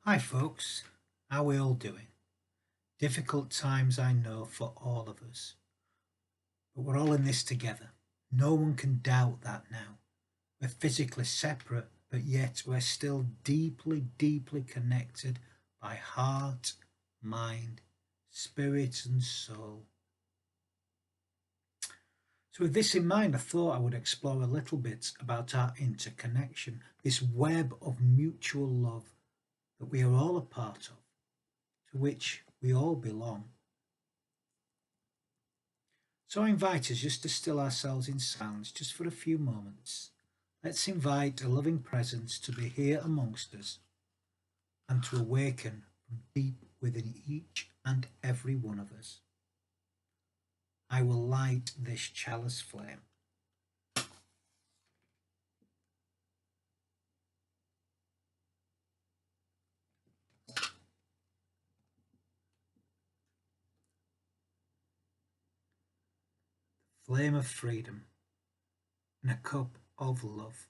Hi folks, how are we all doing? Difficult times I know for all of us, but we're all in this together. No one can doubt that now. We're physically separate, but yet we're still deeply, deeply connected by heart, mind, spirit and soul. So with this in mind, I thought I would explore a little bit about our interconnection, this web of mutual love that we are all a part of, to which we all belong. So I invite us just to still ourselves in silence just for a few moments. Let's invite a loving presence to be here amongst us and to awaken from deep within each and every one of us. I will light this chalice flame. Flame of freedom in a cup of love,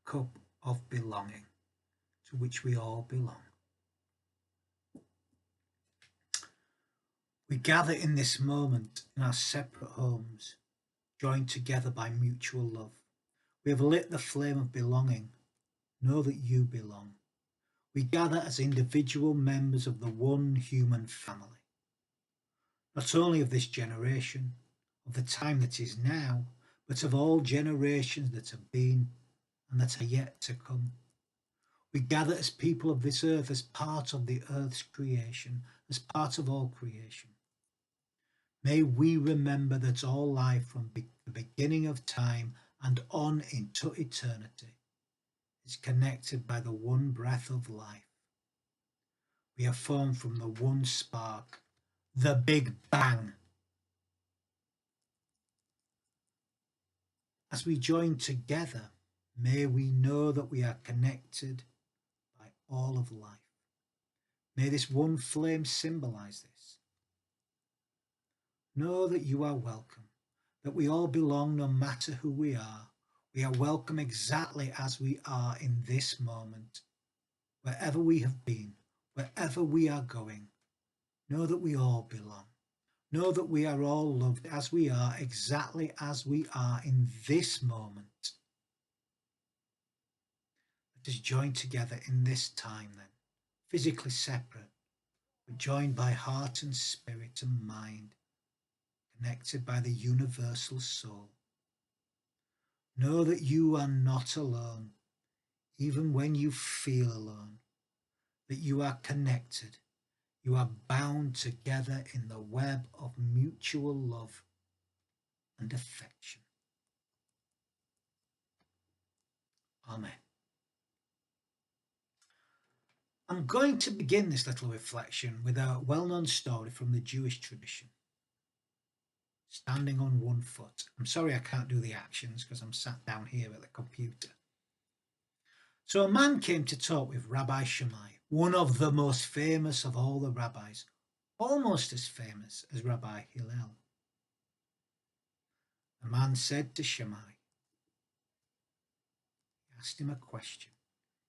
a cup of belonging to which we all belong. We gather in this moment in our separate homes, joined together by mutual love. We have lit the flame of belonging. Know that you belong. We gather as individual members of the one human family, not only of this generation, of the time that is now, but of all generations that have been and that are yet to come. We gather as people of this earth, as part of the earth's creation, as part of all creation. May we remember that all life from the beginning of time and on into eternity is connected by the one breath of life. We are formed from the one spark, the Big Bang. As we join together, may we know that we are connected by all of life. May this one flame symbolize this. Know that you are welcome, that we all belong no matter who we are. We are welcome exactly as we are in this moment. Wherever we have been, wherever we are going, know that we all belong. Know that we are all loved as we are, exactly as we are in this moment. Let us join together in this time then, physically separate, but joined by heart and spirit and mind, connected by the universal soul. Know that you are not alone, even when you feel alone, that you are connected. You are bound together in the web of mutual love and affection. Amen. I'm going to begin this little reflection with a well-known story from the Jewish tradition. Standing on one foot. I'm sorry I can't do the actions because I'm sat down here at the computer. So a man came to talk with Rabbi Shammai, one of the most famous of all the rabbis, almost as famous as Rabbi Hillel. The man said to Shammai, he asked him a question.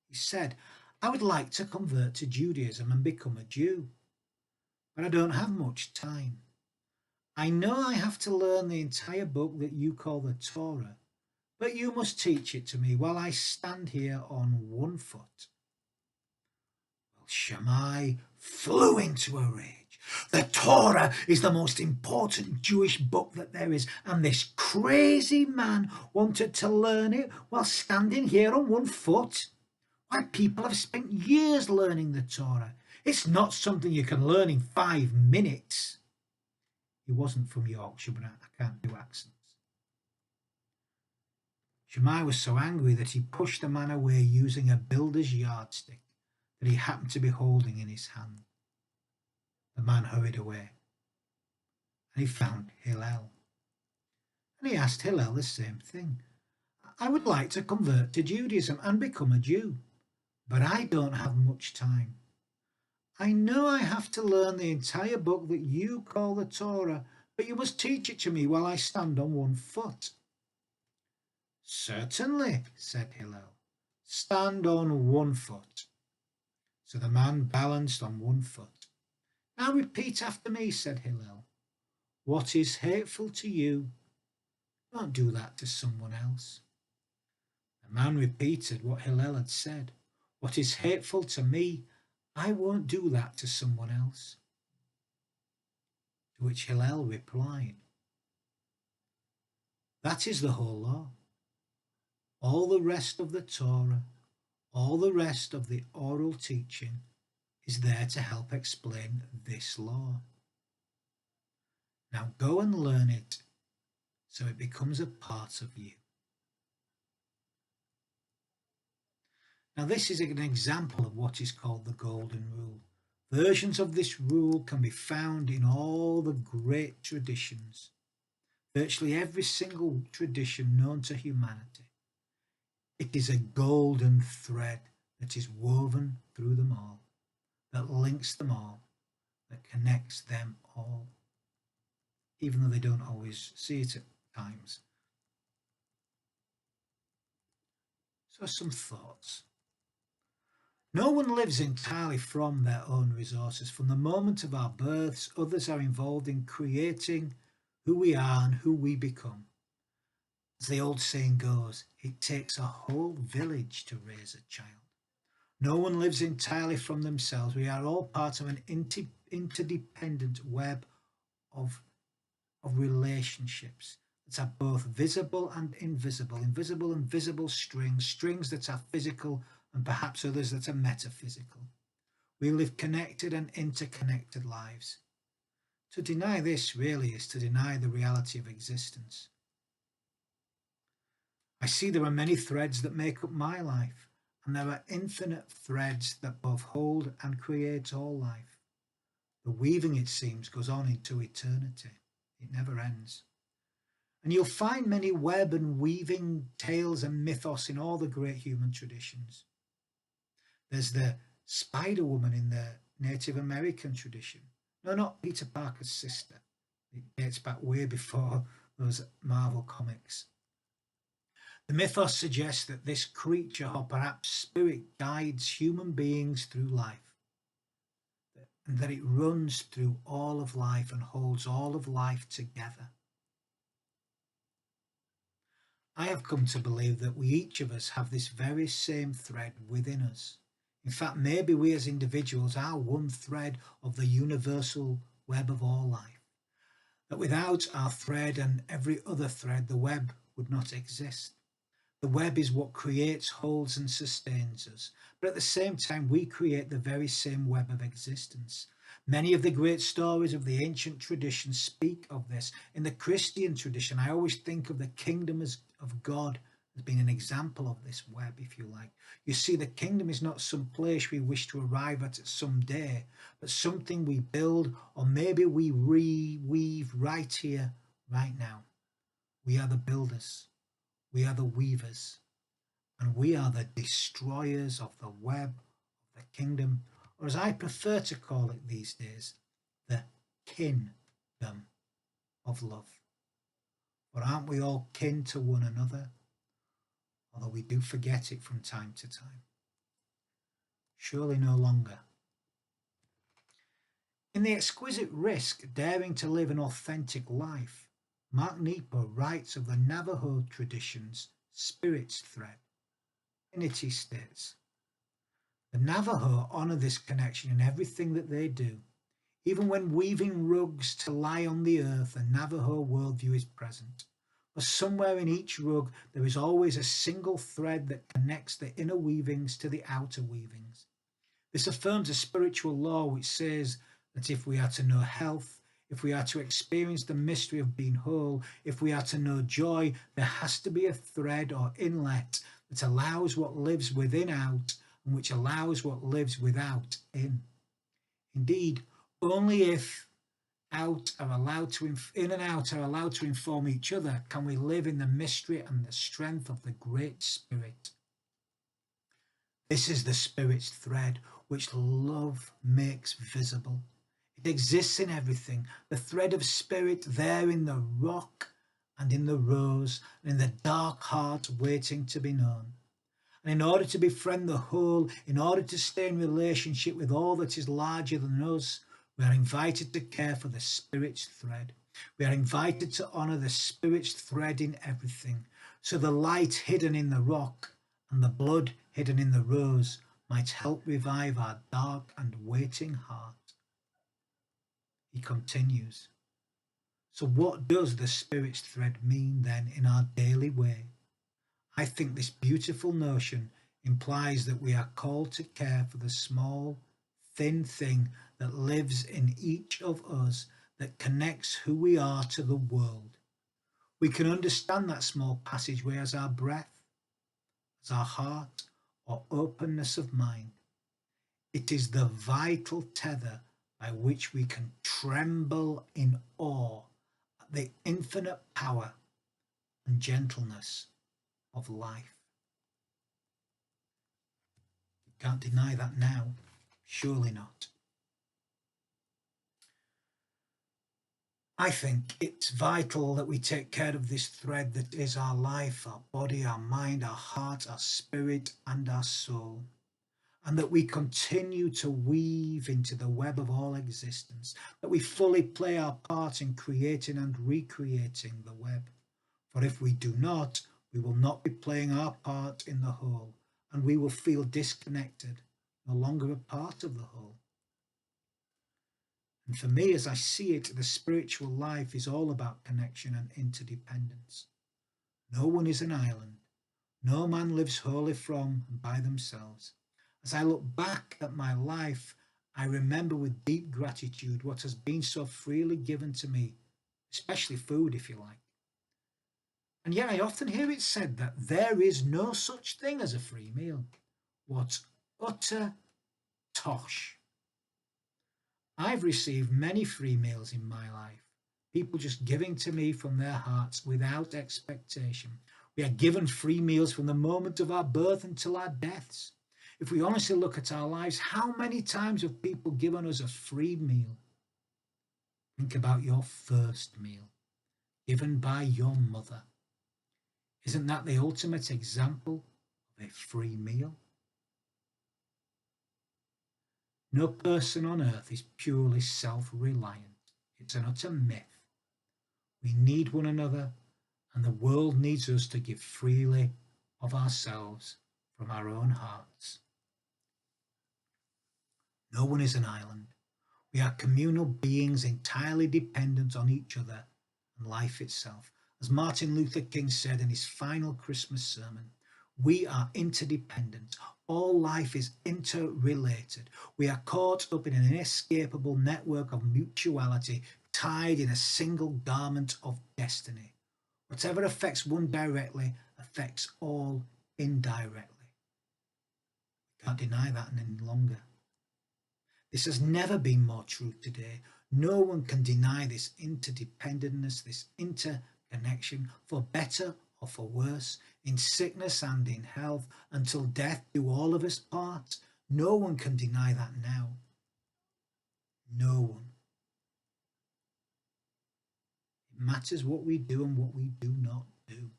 He said, I would like to convert to Judaism and become a Jew, but I don't have much time. I know I have to learn the entire book that you call the Torah, but you must teach it to me while I stand here on one foot. Well, Shammai flew into a rage. The Torah is the most important Jewish book that there is, and this crazy man wanted to learn it while standing here on one foot. Why, people have spent years learning the Torah. It's not something you can learn in 5 minutes. He wasn't from Yorkshire, but I can't do accents. Shammai was so angry that he pushed the man away using a builder's yardstick that he happened to be holding in his hand. The man hurried away, and he found Hillel. And he asked Hillel the same thing. I would like to convert to Judaism and become a Jew, but I don't have much time. I know I have to learn the entire book that you call the Torah, but you must teach it to me while I stand on one foot. Certainly, said Hillel. Stand on one foot. So the man balanced on one foot. Now repeat after me, said Hillel. What is hateful to you, don't do that to someone else. The man repeated what Hillel had said. What is hateful to me, I won't do that to someone else. To which Hillel replied, that is the whole law. All the rest of the Torah, all the rest of the oral teaching is there to help explain this law. Now go and learn it so it becomes a part of you. Now this is an example of what is called the Golden Rule. Versions of this rule can be found in all the great traditions, virtually every single tradition known to humanity. It is a golden thread that is woven through them all, that links them all, that connects them all, even though they don't always see it at times. So some thoughts. No one lives entirely from their own resources. From the moment of our births, others are involved in creating who we are and who we become. As the old saying goes, it takes a whole village to raise a child. No one lives entirely from themselves. We are all part of an interdependent web of relationships that are both visible and invisible and visible strings that are physical and perhaps others that are metaphysical. We live connected and interconnected lives. To deny this really is to deny the reality of existence. I see there are many threads that make up my life, and there are infinite threads that both hold and create all life. The weaving, it seems, goes on into eternity. It never ends. And you'll find many web and weaving tales and mythos in all the great human traditions. There's the Spider Woman in the Native American tradition. No, not Peter Parker's sister. It dates back way before those Marvel comics. The mythos suggests that this creature, or perhaps spirit, guides human beings through life, and that it runs through all of life and holds all of life together. I have come to believe that we, each of us, have this very same thread within us. In fact, maybe we as individuals are one thread of the universal web of all life. That without our thread and every other thread, the web would not exist. The web is what creates, holds and sustains us. But at the same time, we create the very same web of existence. Many of the great stories of the ancient traditions speak of this. In the Christian tradition, I always think of the kingdom of God as being an example of this web, if you like. You see, the kingdom is not some place we wish to arrive at some day, but something we build, or maybe we reweave right here, right now. We are the builders. We are the weavers, and we are the destroyers of the web of the kingdom, or as I prefer to call it these days, the kingdom of love. For aren't we all kin to one another? Although we do forget it from time to time. Surely no longer. In The Exquisite Risk, Daring to Live an Authentic Life, Mark Nepo writes of the Navajo tradition's spirit's thread. In it he states, the Navajo honor this connection in everything that they do. Even when weaving rugs to lie on the earth, the Navajo worldview is present. For somewhere in each rug, there is always a single thread that connects the inner weavings to the outer weavings. This affirms a spiritual law which says that if we are to know health, if we are to experience the mystery of being whole, if we are to know joy, there has to be a thread or inlet that allows what lives within out and which allows what lives without in. Indeed, only if in and out are allowed to inform each other can we live in the mystery and the strength of the Great Spirit. This is the Spirit's thread which love makes visible. It exists in everything, the thread of spirit there in the rock and in the rose and in the dark heart waiting to be known. And in order to befriend the whole, in order to stay in relationship with all that is larger than us, we are invited to care for the Spirit's thread. We are invited to honour the Spirit's thread in everything, so the light hidden in the rock and the blood hidden in the rose might help revive our dark and waiting heart. He continues. So what does the Spirit's thread mean then in our daily way? I think this beautiful notion implies that we are called to care for the small, thin thing that lives in each of us that connects who we are to the world. We can understand that small passageway as our breath, as our heart, or openness of mind. It is the vital tether by which we can tremble in awe at the infinite power and gentleness of life. You can't deny that now, surely not. I think it's vital that we take care of this thread that is our life, our body, our mind, our heart, our spirit, and our soul, and that we continue to weave into the web of all existence, that we fully play our part in creating and recreating the web. For if we do not, we will not be playing our part in the whole, and we will feel disconnected, no longer a part of the whole. And for me, as I see it, the spiritual life is all about connection and interdependence. No one is an island. No man lives wholly from and by themselves. As I look back at my life, I remember with deep gratitude what has been so freely given to me, especially food, if you like. And yet I often hear it said that there is no such thing as a free meal. What utter tosh. I've received many free meals in my life, people just giving to me from their hearts without expectation. We are given free meals from the moment of our birth until our deaths. If we honestly look at our lives, how many times have people given us a free meal? Think about your first meal, given by your mother. Isn't that the ultimate example of a free meal? No person on earth is purely self-reliant. It's an utter myth. We need one another, and the world needs us to give freely of ourselves from our own hearts. No one is an island. We are communal beings entirely dependent on each other and life itself. As Martin Luther King said in his final Christmas sermon, we are interdependent. All life is interrelated. We are caught up in an inescapable network of mutuality, tied in a single garment of destiny. Whatever affects one directly affects all indirectly. We can't deny that any longer. This has never been more true today. No one can deny this interdependence, this interconnection, for better or for worse, in sickness and in health, until death do all of us part. No one can deny that now. No one. It matters what we do and what we do not do.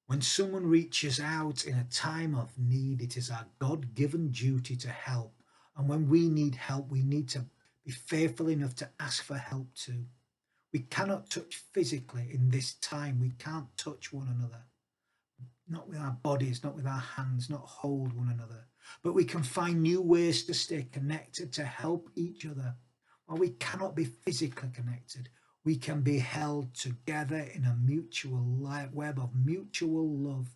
When someone reaches out in a time of need, it is our God-given duty to help. And when we need help, we need to be faithful enough to ask for help too. We cannot touch physically in this time. We can't touch one another. Not with our bodies, not with our hands, not hold one another. But we can find new ways to stay connected, to help each other. While we cannot be physically connected, we can be held together in a mutual web of mutual love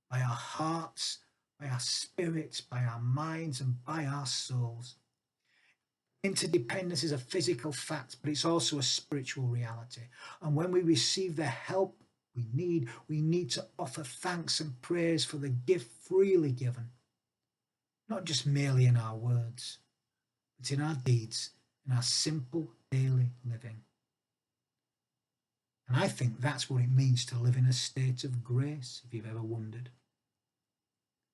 by our hearts, by our spirits, by our minds, and by our souls. Interdependence is a physical fact, but it's also a spiritual reality. And when we receive the help we need to offer thanks and praise for the gift freely given, not just merely in our words, but in our deeds, in our simple daily living. And I think that's what it means to live in a state of grace, if you've ever wondered.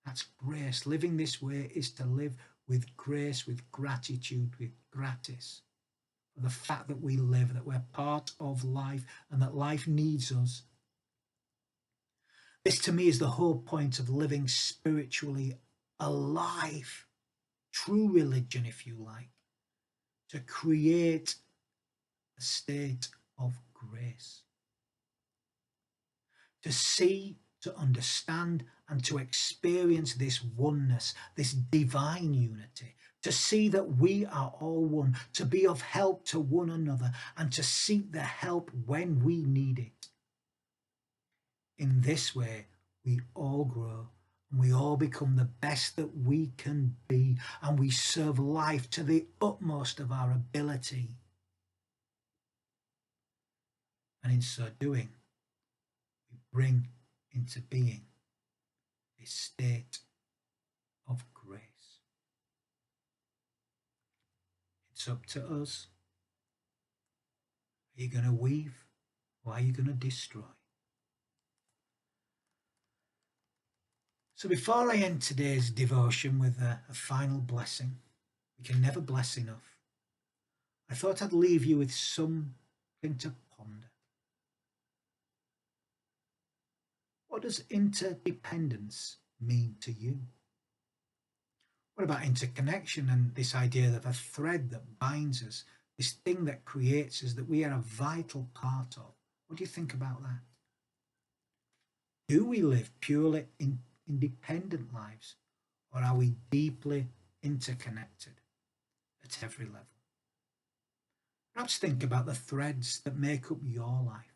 That's grace. Living this way is to live with grace, with gratitude, with gratis. For the fact that we live, that we're part of life, and that life needs us. This to me is the whole point of living spiritually alive. True religion, if you like, to create a state of grace. To see, to understand, and to experience this oneness, this divine unity, to see that we are all one, to be of help to one another, and to seek the help when we need it. In this way, we all grow and we all become the best that we can be, and we serve life to the utmost of our ability. And in so doing, we bring into being a state of grace. It's up to us. Are you going to weave or are you going to destroy? So before I end today's devotion with a final blessing, we can never bless enough, I thought I'd leave you with something to ponder. What does interdependence mean to you? What about interconnection and this idea of a thread that binds us, this thing that creates us, that we are a vital part of? What do you think about that? Do we live purely independent lives, or are we deeply interconnected at every level? Perhaps think about the threads that make up your life.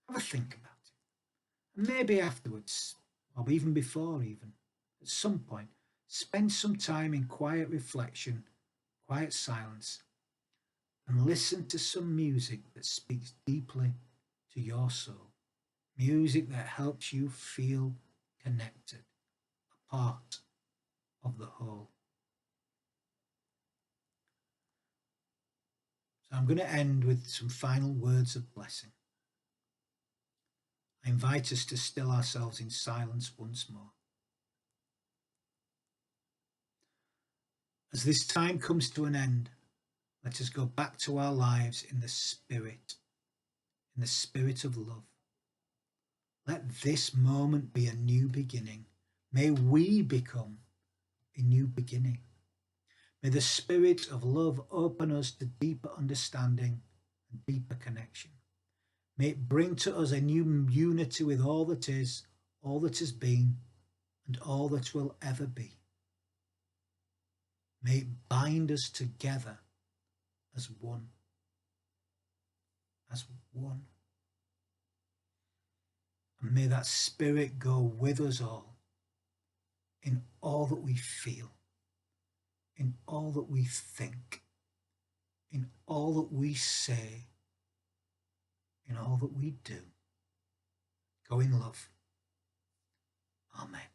Have a think about it. And maybe afterwards, or even before even, at some point, spend some time in quiet reflection, quiet silence, and listen to some music that speaks deeply to your soul. Music that helps you feel connected, a part of the whole. So I'm going to end with some final words of blessing. I invite us to still ourselves in silence once more. As this time comes to an end, let us go back to our lives in the spirit of love. Let this moment be a new beginning. May we become a new beginning. May the spirit of love open us to deeper understanding and deeper connection. May it bring to us a new unity with all that is, all that has been, and all that will ever be. May it bind us together as one. As one. And may that spirit go with us all in all that we feel, in all that we think, in all that we say, in all that we do. Go in love. Amen.